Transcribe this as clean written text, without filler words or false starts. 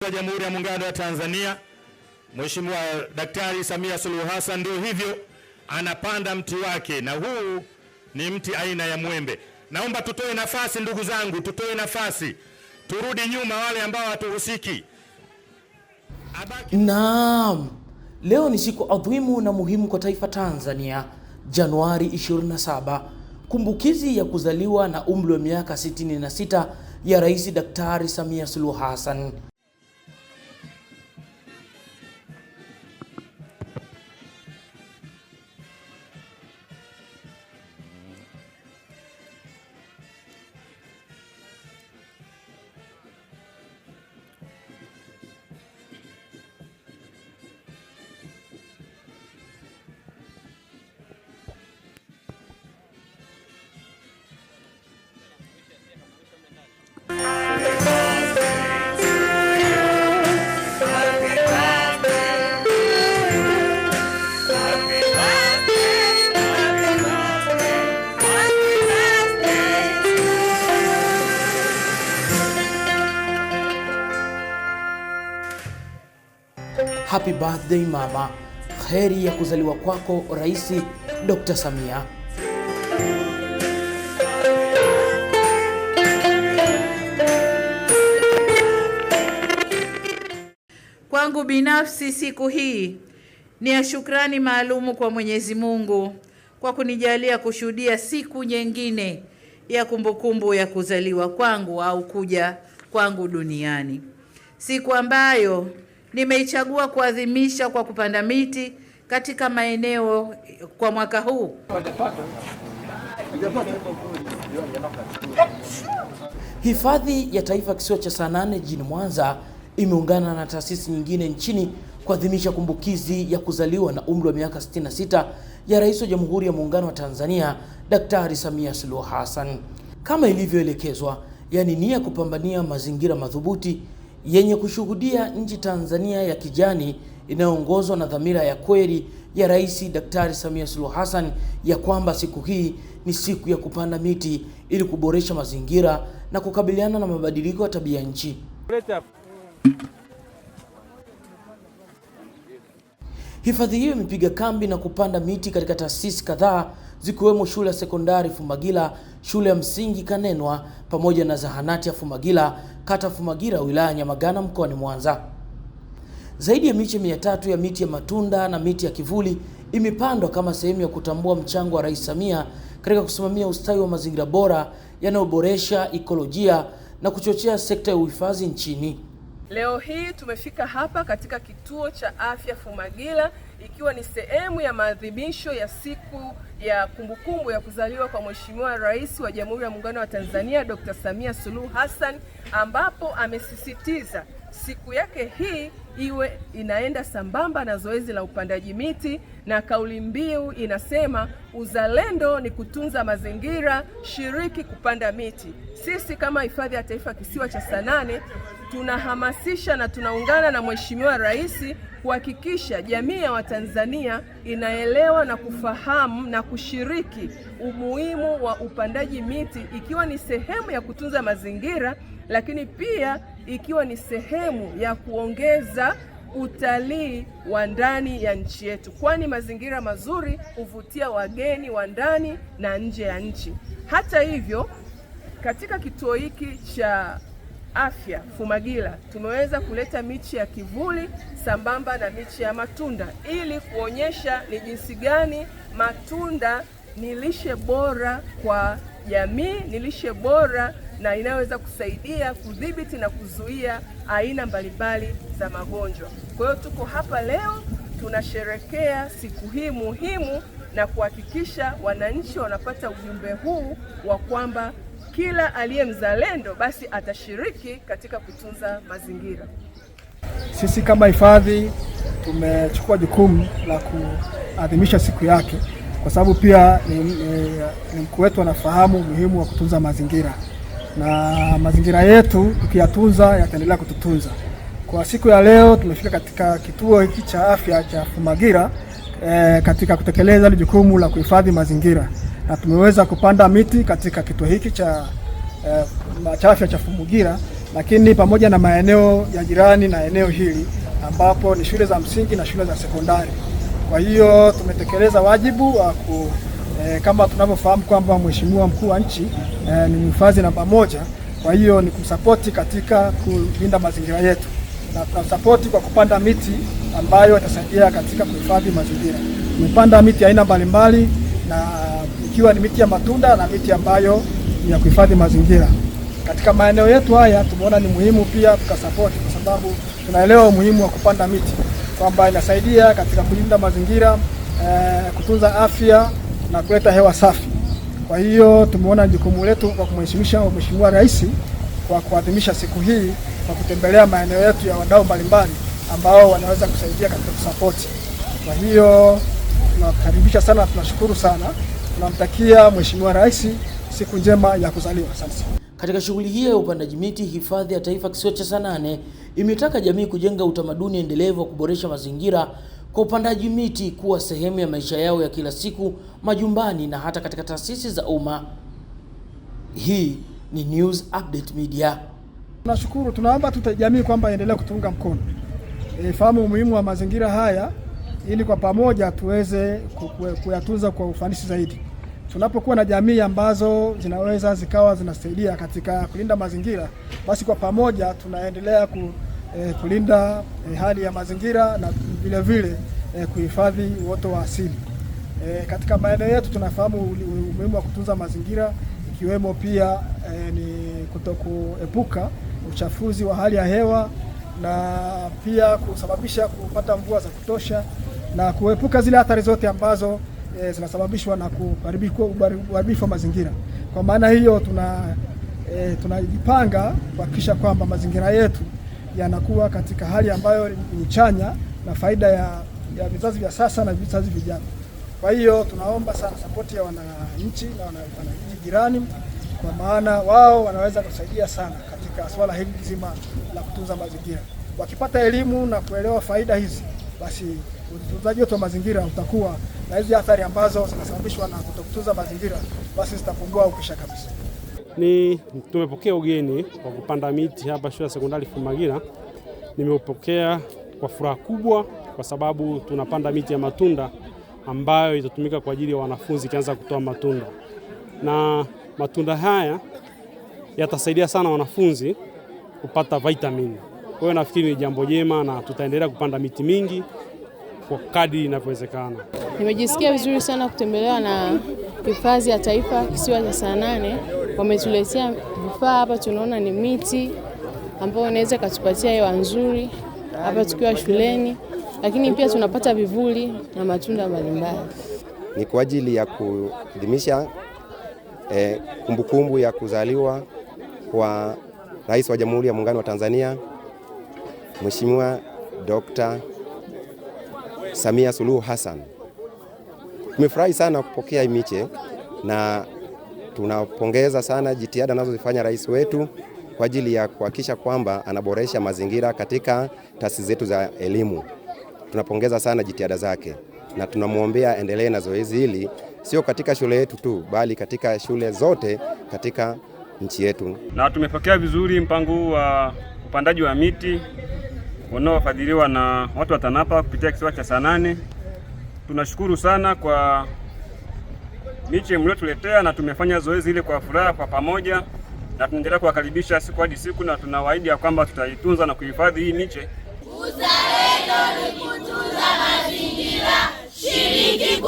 wa Jamhuri ya Muungano wa Tanzania Mheshimiwa Daktari Samia Suluhu Hassan ndio hivyo anapanda mti wake, na huu ni mti aina ya mwembe. Naomba tutoe nafasi, ndugu zangu, tutoe nafasi, turudi nyuma wale ambao hatuhusiki. Naam, leo ni siku adhimu na muhimu kwa taifa Tanzania, Januari 27, kumbukizi ya kuzaliwa na umri wa miaka 66 ya Rais Daktari Samia Suluhu Hassan. Happy birthday mama, kheri ya kuzaliwa kwako Rais Dr. Samia. Kwangu binafsi siku hii ni ya shukrani maalumu kwa Mwenyezi Mungu kwa kunijalia kushuhudia siku nyingine ya kumbukumbu ya kuzaliwa kwangu au kuja kwangu duniani. Siku ambayo nimeichagua kuadhimisha kwa kupanda miti katika maeneo kwa mwaka huu. Hifadhi ya Taifa Kisiwa cha Saanane jijini Mwanza imeungana na taasisi nyingine nchini kuadhimisha kumbukizi ya kuzaliwa na umri wa miaka 66 ya Rais wa Jamhuri ya Muungano wa Tanzania Daktari Samia Suluhu Hassan. Kama ilivyoelekezwa, yani nia kupambania mazingira madhubuti yenye kushuhudia nchi Tanzania ya kijani inayoongozwa na dhamira ya kweli ya Rais Daktari Samia Suluhu Hassan ya kwamba siku hii ni siku ya kupanda miti ili kuboresha mazingira na kukabiliana na mabadiliko ya tabia nchi. Hifadhi hiyo imepiga kambi na kupanda miti katika taasisi kadhaa zikiwemo shule ya sekondari Fumagila, shule ya msingi Kanenwa pamoja na zahanati ya Fumagila, kata Fumagila, wilaya ya Nyamagana, mkoani Mwanza. Zaidi ya miche 300 ya miti ya matunda na miti ya kivuli imepandwa kama sehemu ya kutambua mchango wa Rais Samia katika kusimamia ustawi wa mazingira bora yanayoboresha ekolojia na kuchochea sekta ya uhifadhi nchini. Leo hii tumefika hapa katika kituo cha afya Fumagila ikiwa ni sehemu ya maadhimisho ya siku ya kumbukumbu ya kuzaliwa kwa Mheshimiwa Rais wa Jamhuri ya Muungano wa Tanzania Dr. Samia Suluhu Hassan, ambapo amesisitiza siku yake hii iwe inaenda sambamba na zoezi la upandaji miti, na kauli mbiu inasema uzalendo ni kutunza mazingira, shiriki kupanda miti. Sisi kama Hifadhi ya Taifa Kisiwa cha Saanane tunahamasisha na tunaungana na Mheshimiwa Rais kuhakikisha jamii ya Watanzania inaelewa na kufahamu na kushiriki umuhimu wa upandaji miti, ikiwa ni sehemu ya kutunza mazingira, lakini pia ikiwa ni sehemu ya kuongeza utalii wa ndani ya nchi yetu, kwani mazingira mazuri huvutia wageni wa ndani na nje ya nchi. Hata hivyo, katika kituo hiki cha afya Fumagila tumeweza kuleta miche ya kivuli sambamba na miche ya matunda ili kuonyesha ni jinsi gani matunda ni lishe bora kwa jamii, ni lishe bora na inaweza kusaidia kudhibiti na kuzuia aina mbalimbali za magonjwa. Kwa hiyo tuko hapa leo tunasherekea siku hii muhimu na kuhakikisha wananchi wanapata ujumbe huu wa kwamba kila aliye mzalendo basi atashiriki katika kutunza mazingira. Sisi kama hifadhi tumechukua jukumu la kuadhimisha siku yake kwa sababu pia ni mkuu wetu anafahamu umuhimu wa kutunza mazingira, na mazingira yetu tukiyatunza yataendelea kututunza. Kwa siku ya leo tumefika katika kituo hiki cha afya cha Fumagila katika kutekeleza jukumu la kuhifadhi mazingira, na tumeweza kupanda miti katika kituo hiki cha afya cha Fumagila lakini pamoja na maeneo ya jirani na eneo hili ambapo ni shule za msingi na shule za sekondari. Kwa hiyo tumetekeleza wajibu wa kama tunavyofahamu kwamba Mheshimiwa Mkuu wa Nchi ni mhifadhi namba 1. Kwa hiyo ni kumsapoti katika kulinda mazingira yetu, na tunamsapoti kwa kupanda miti ambayo itasaidia katika kuhifadhi mazingira. Tumepanda miti aina mbalimbali, na ikiwa ni miti ya matunda na miti ambayo ni ya kuhifadhi mazingira. Katika maeneo yetu haya tumeona ni muhimu pia tukasapoti, kwa sababu tunaelewa umuhimu wa kupanda miti, kwamba inasaidia katika kulinda mazingira, kutunza afya na kuleta hewa safi. Kwa hiyo tumeona jukumu letu kwa kumheshimisha Mheshimiwa Rais kwa kuadhimisha siku hii kwa kutembelea maeneo yetu ya wadau mbalimbali ambao wanaweza kusaidia katika kusapoti. Kwa hiyo tunakaribisha sana, tunashukuru sana, tunamtakia Mheshimiwa Rais siku njema ya kuzaliwa. Asante. Katika shughuli hii ya upandaji miti, hifadhi ya taifa kisiwa cha Saanane imetaka jamii kujenga utamaduni endelevu wa kuboresha mazingira kwa upandaji miti kuwa sehemu ya maisha yao ya kila siku majumbani na hata katika taasisi za umma. Hii ni News Update Media. Tunashukuru, tunaomba jamii kwamba endelee kutunga mkono. Fahamu umuhimu wa mazingira haya ili kwa pamoja tuweze kuyatunza kwa ufanisi zaidi. Tunapokuwa na jamii ambazo zinaweza zikawa zinasaidia katika kulinda mazingira, basi kwa pamoja tunaendelea kulinda hali ya mazingira na vile vile kuhifadhi uoto wa asili. Katika maeneo yetu tunafahamu umuhimu wa kutunza mazingira, ikiwemo pia ni kutokuepuka uchafuzi wa hali ya hewa na pia kusababisha kupata mvua za kutosha na kuepuka zile athari zote ambazo zinasababishwa na uharibifu wa mazingira. Kwa maana hiyo tunajipanga kuhakikisha kwamba mazingira yetu yanakuwa katika hali ambayo ni chanya na faida ya vizazi vya sasa na vizazi vijavyo. Kwa hiyo tunaomba sana sapoti ya wananchi na wananchi jirani, kwa maana wao wanaweza kusaidia sana katika swala hili zima la kutunza mazingira. Wakipata elimu na kuelewa faida hizi, basi utunzaji wetu wa mazingira utakuwa na hizi athari ambazo zinasababishwa na kutokutunza mazingira, basi zitapungua ukisha kabisa. Tumepokea ugeni wa kupanda miti hapa shule ya sekondari Fumagira. Nimeupokea kwa furaha kubwa kwa sababu tunapanda miti ya matunda ambayo itatumika kwa ajili ya wanafunzi kianza kutoa matunda. Na matunda haya yatasaidia sana wanafunzi kupata vitamini. Kwa hiyo nafikiri ni jambo jema na tutaendelea kupanda miti mingi kwa kadri inavyowezekana. Nimejisikia vizuri sana kutembelewa na hifadhi ya taifa kisiwa cha Saanane. Wametuletea vifaa hapa, tunaona ni miti ambayo inaweza kutupatia hewa nzuri hapa tukiwa shuleni, lakini pia tunapata vivuli na matunda mbalimbali. Ni kwa ajili ya kuadhimisha kumbukumbu ya kuzaliwa kwa Rais wa Jamhuri ya Muungano wa Tanzania, Mheshimiwa Dr. Samia Suluhu Hassan. Tumefurahi sana kupokea miche na tunapongeza sana jitihada anazozifanya rais wetu kwa ajili ya kuhakikisha kwamba anaboresha mazingira katika taasisi zetu za elimu. Tunapongeza sana jitihada zake na tunamwombea endelee na zoezi hili, sio katika shule yetu tu, bali katika shule zote katika nchi yetu. Na tumepokea vizuri mpango wa upandaji wa miti unaofadhiliwa na watu wa TANAPA kupitia kisiwa cha Saanane. Tunashukuru sana kwa miche mliotuletea na tumefanya zoezi ile kwa furaha kwa pamoja, na tunaendelea kuwakaribisha siku hadi siku, na tunawaahidi ya kwamba tutaitunza na kuhifadhi hii miche. Uzalendo ni kutunza mazingira, shiriki